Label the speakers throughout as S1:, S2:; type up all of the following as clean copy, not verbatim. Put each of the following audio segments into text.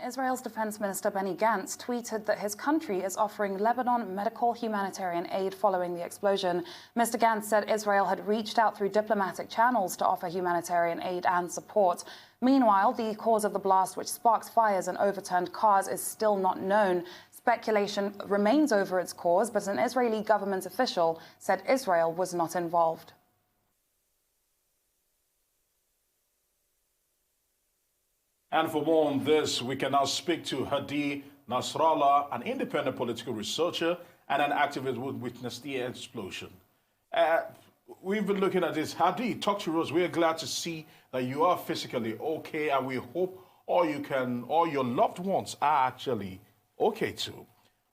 S1: Israel's Defense Minister Benny Gantz tweeted that his country is offering Lebanon medical humanitarian aid following the explosion. Mr. Gantz said Israel had reached out through diplomatic channels to offer humanitarian aid and support. Meanwhile, the cause of the blast, which sparks fires and overturned cars, is still not known. Speculation remains over its cause, but an Israeli government official said Israel was not involved.
S2: And for more on this, we can now speak to Hadi Nasrallah, an independent political researcher and an activist who witnessed the explosion. We've been looking at this. Hadi, talk to us. We're glad to see that you are physically okay, and we hope all your loved ones are actually okay too.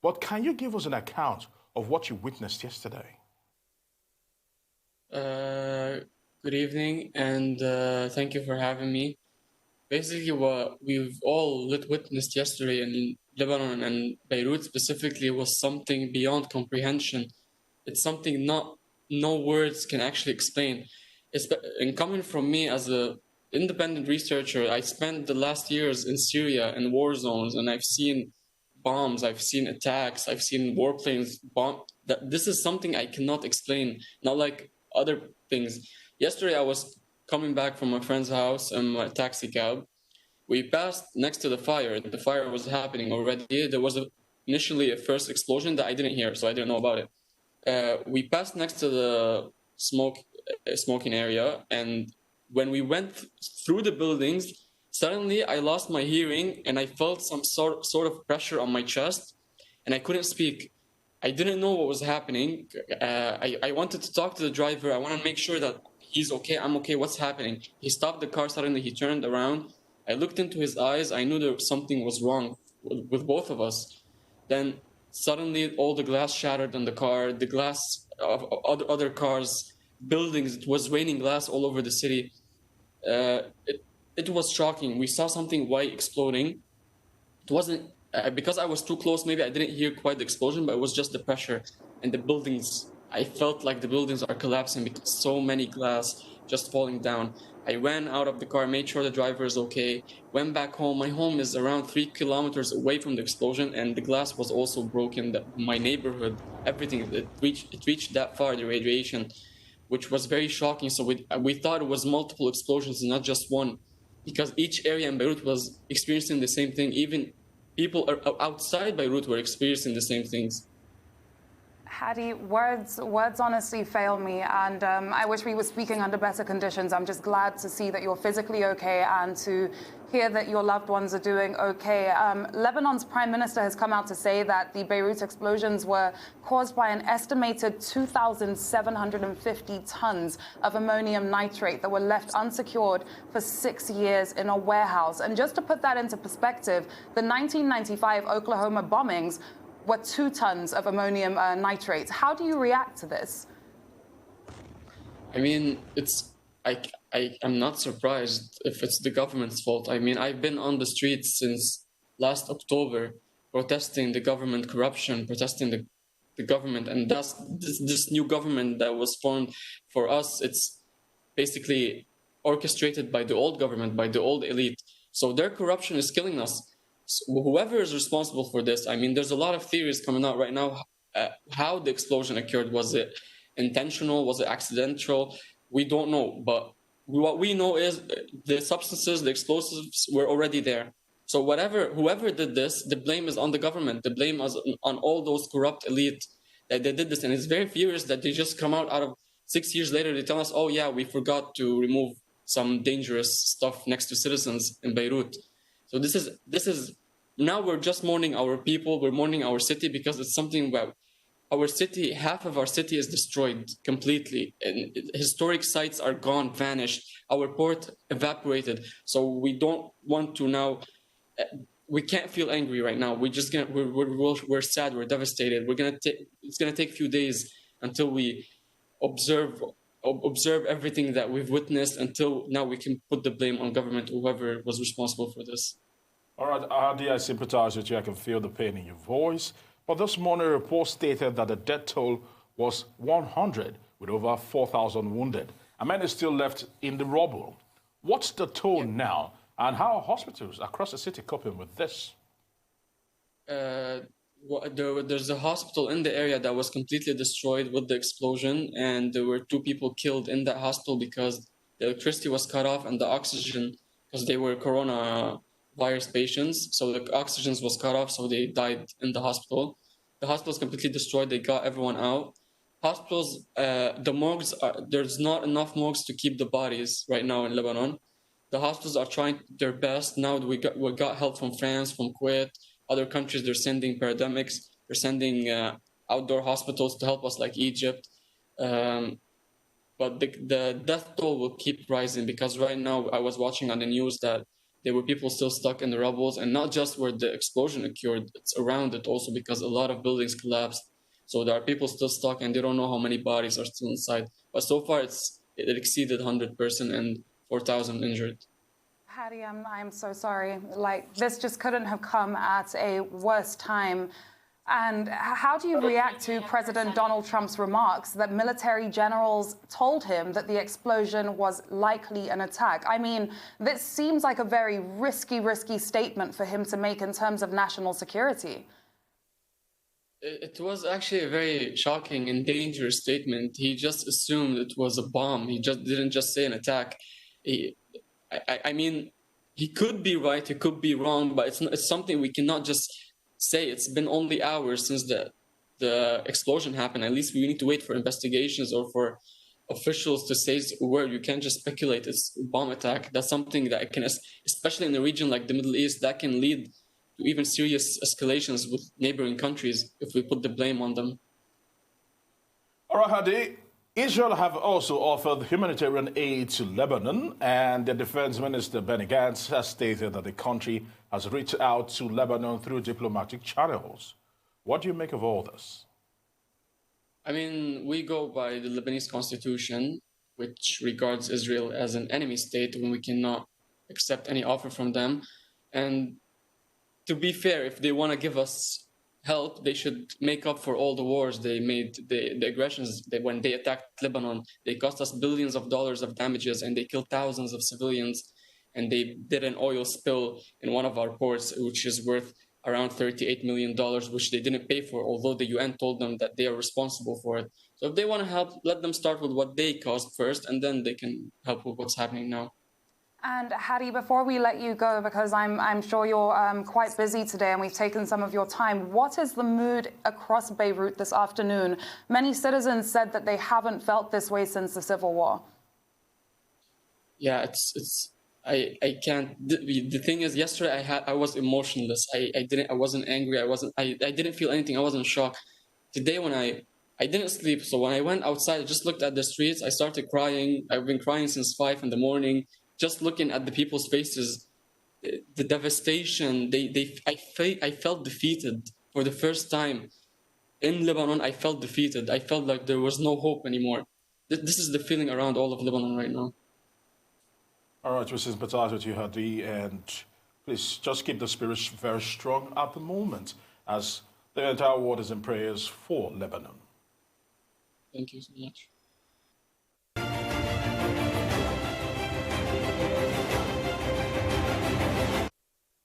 S2: But can you give us an account of what you witnessed yesterday?
S3: Good evening, and thank you for having me. Basically, what we've all witnessed yesterday in Lebanon and Beirut specifically was something beyond comprehension. It's something no words can actually explain. And coming from me as an independent researcher, I spent the last years in Syria in war zones, and I've seen bombs, I've seen attacks, I've seen warplanes bomb. This is something I cannot explain, not like other things. Yesterday, I was coming back from my friend's house in my taxi cab. We passed next to the fire. The fire was happening already. There was initially a first explosion that I didn't hear, so I didn't know about it. We passed next to the smoking area, and when we went through the buildings, suddenly I lost my hearing, and I felt some sort of pressure on my chest, and I couldn't speak. I didn't know what was happening. I wanted to talk to the driver. I want to make sure that he's okay, I'm okay, what's happening? He stopped the car, suddenly he turned around. I looked into his eyes, I knew that something was wrong with both of us. Then suddenly all the glass shattered on the car, the glass of other cars, buildings, it was raining glass all over the city. It was shocking. We saw something white exploding. It wasn't, because I was too close, maybe I didn't hear quite the explosion, but it was just the pressure and the buildings. I felt like the buildings are collapsing because so many glass just falling down. I ran out of the car, made sure the driver is okay, went back home. My home is around 3 kilometers away from the explosion, and the glass was also broken. My neighborhood, everything, it reached that far, the radiation, which was very shocking. So we thought it was multiple explosions, not just one, because each area in Beirut was experiencing the same thing. Even people outside Beirut were experiencing the same things.
S1: Hadi, words honestly fail me, and I wish we were speaking under better conditions. I'm just glad to see that you're physically okay and to hear that your loved ones are doing okay. Lebanon's prime minister has come out to say that the Beirut explosions were caused by an estimated 2,750 tons of ammonium nitrate that were left unsecured for 6 years in a warehouse. And just to put that into perspective, the 1995 Oklahoma bombings were 2 tons of ammonium nitrate. How do you react to this?
S3: I mean, I'm not surprised if it's the government's fault. I mean, I've been on the streets since last October protesting the government corruption, protesting the government, and thus this new government that was formed for us, it's basically orchestrated by the old government, by the old elite. So their corruption is killing us. So whoever is responsible for this, I mean, there's a lot of theories coming out right now how the explosion occurred. Was it intentional? Was it accidental? We don't know. But what we know is the substances, the explosives were already there. So whoever did this, the blame is on the government. The blame is on all those corrupt elite that they did this. And it's very furious that they just come out of 6 years later, they tell us, oh yeah, we forgot to remove some dangerous stuff next to citizens in Beirut. So this is now we're just mourning our people, we're mourning our city because it's something where our city, half of our city is destroyed completely. And historic sites are gone, vanished. Our port evaporated. So we don't want to now, we can't feel angry right now. We're sad, we're devastated. It's gonna take a few days until we observe everything that we've witnessed, until now we can put the blame on government, whoever was responsible for this.
S2: All right, Hadi, I sympathize with you. I can feel the pain in your voice. But this morning, a report stated that the death toll was 100, with over 4,000 wounded. And many still left in the rubble. What's the toll now? And how are hospitals across the city coping with this?
S3: There's a hospital in the area that was completely destroyed with the explosion, and there were 2 people killed in that hospital because the electricity was cut off and the oxygen, because they were coronavirus patients, so the oxygen was cut off, so they died in the hospital. The hospital is completely destroyed. They got everyone out. Hospitals, the morgues, there's not enough morgues to keep the bodies right now in Lebanon. The hospitals are trying their best. Now we got help from France, from Kuwait, other countries. They're sending paramedics. They're sending outdoor hospitals to help us, like Egypt. But the death toll will keep rising because right now I was watching on the news that there were people still stuck in the rubble, and not just where the explosion occurred, it's around it also because a lot of buildings collapsed. So there are people still stuck and they don't know how many bodies are still inside. But so far it exceeded 100% and 4,000 injured.
S1: Hadi, I'm so sorry. Like, this just couldn't have come at a worse time. And how do you react to President Donald Trump's remarks that military generals told him that the explosion was likely an attack? I mean, this seems like a very risky statement for him to make in terms of national security.
S3: It was actually a very shocking and dangerous statement. He just assumed it was a bomb. He just didn't just say an attack. I mean, he could be right, he could be wrong, but it's something we cannot just say. It's been only hours since the explosion happened. At least we need to wait for investigations or for officials to say where. You can't just speculate it's a bomb attack. That's something that can, especially in a region like the Middle East, that can lead to even serious escalations with neighboring countries if we put the blame on them.
S2: All right, Hadi. Israel have also offered humanitarian aid to Lebanon, and the defense minister Benny Gantz has stated that the country has reached out to Lebanon through diplomatic channels. What do you make of all this?
S3: I mean, we go by the Lebanese constitution, which regards Israel as an enemy state when we cannot accept any offer from them. And to be fair, if they want to give us help, they should make up for all the wars they made, the aggressions. When they attacked Lebanon, they cost us billions of dollars of damages, and they killed thousands of civilians, and they did an oil spill in one of our ports, which is worth around $38 million, which they didn't pay for, although the UN told them that they are responsible for it. So if they want to help, let them start with what they caused first, and then they can help with what's happening now.
S1: And Hadi, before we let you go, because I'm sure you're quite busy today and we've taken some of your time, what is the mood across Beirut this afternoon? Many citizens said that they haven't felt this way since the civil war.
S3: Yeah, I can't. The thing is, yesterday I was emotionless. I wasn't angry. I didn't feel anything. I wasn't shocked. Today when I didn't sleep, so when I went outside, I just looked at the streets. I started crying. I've been crying since 5 in the morning. Just looking at the people's faces, the devastation, I felt defeated for the first time. In Lebanon, I felt defeated. I felt like there was no hope anymore. This is the feeling around all of Lebanon right now.
S2: All right, we sympathize with you, Hadi, and please just keep the spirits very strong at the moment as the entire world is in prayers for Lebanon.
S3: Thank you so much.